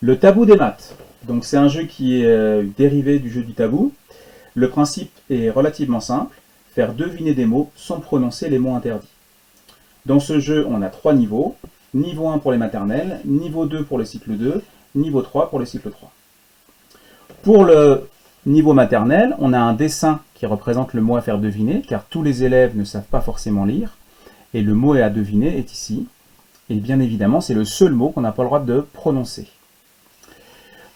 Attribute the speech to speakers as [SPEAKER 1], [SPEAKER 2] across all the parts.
[SPEAKER 1] Le tabou des maths. Donc c'est un jeu qui est dérivé du jeu du tabou. Le principe est relativement simple, faire deviner des mots sans prononcer les mots interdits. Dans ce jeu, on a 3 niveaux. Niveau 1 pour les maternelles, niveau 2 pour le cycle 2, niveau 3 pour le cycle 3. Pour le niveau maternel, on a un dessin qui représente le mot à faire deviner, car tous les élèves ne savent pas forcément lire, et le mot à deviner est ici. Et bien évidemment, c'est le seul mot qu'on n'a pas le droit de prononcer.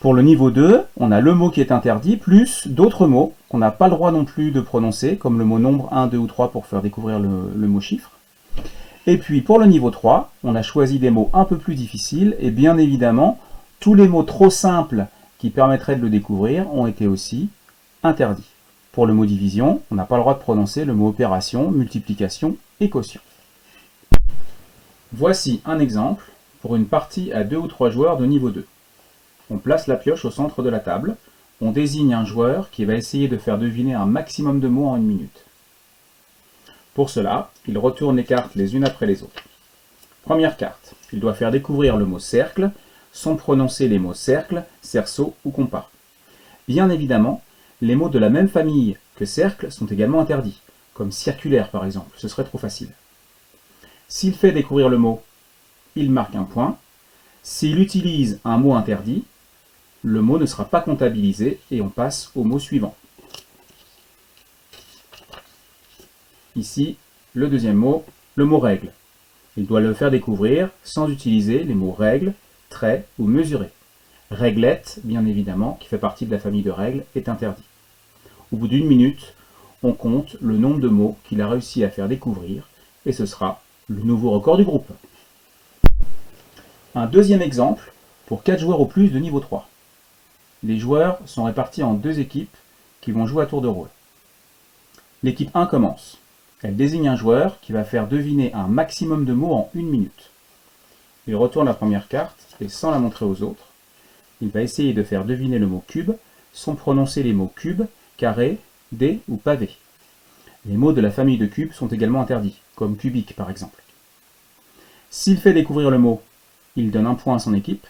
[SPEAKER 1] Pour le niveau 2, on a le mot qui est interdit, plus d'autres mots qu'on n'a pas le droit non plus de prononcer, comme le mot nombre 1, 2 ou 3 pour faire découvrir le mot chiffre. Et puis pour le niveau 3, on a choisi des mots un peu plus difficiles, et bien évidemment, tous les mots trop simples qui permettraient de le découvrir ont été aussi interdits. Pour le mot division, on n'a pas le droit de prononcer le mot opération, multiplication et quotient. Voici un exemple pour une partie à 2 ou 3 joueurs de niveau 2. On place la pioche au centre de la table, on désigne un joueur qui va essayer de faire deviner un maximum de mots en 1 minute. Pour cela, il retourne les cartes les unes après les autres. Première carte, il doit faire découvrir le mot cercle, sans prononcer les mots cercle, cerceau ou compas. Bien évidemment, les mots de la même famille que cercle sont également interdits, comme circulaire par exemple, ce serait trop facile. S'il fait découvrir le mot, il marque un point. S'il utilise un mot interdit, le mot ne sera pas comptabilisé et on passe au mot suivant. Ici, le deuxième mot, le mot règle. Il doit le faire découvrir sans utiliser les mots règle, trait ou mesuré. Réglette, bien évidemment, qui fait partie de la famille de règles, est interdit. Au bout d'1 minute, on compte le nombre de mots qu'il a réussi à faire découvrir et ce sera le nouveau record du groupe. Un deuxième exemple pour 4 joueurs au plus de niveau 3. Les joueurs sont répartis en 2 équipes qui vont jouer à tour de rôle. L'équipe 1 commence. Elle désigne un joueur qui va faire deviner un maximum de mots en 1 minute. Il retourne la première carte et sans la montrer aux autres, il va essayer de faire deviner le mot cube sans prononcer les mots cube, carré, dé ou pavé. Les mots de la famille de cubes sont également interdits, comme cubique par exemple. S'il fait découvrir le mot, il donne un point à son équipe.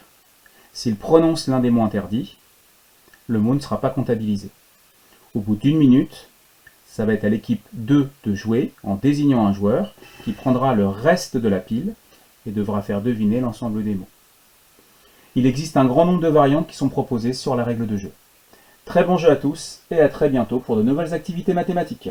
[SPEAKER 1] S'il prononce l'un des mots interdits, le mot ne sera pas comptabilisé. Au bout d'1 minute, ça va être à l'équipe 2 de jouer en désignant un joueur qui prendra le reste de la pile et devra faire deviner l'ensemble des mots. Il existe un grand nombre de variantes qui sont proposées sur la règle de jeu. Très bon jeu à tous et à très bientôt pour de nouvelles activités mathématiques.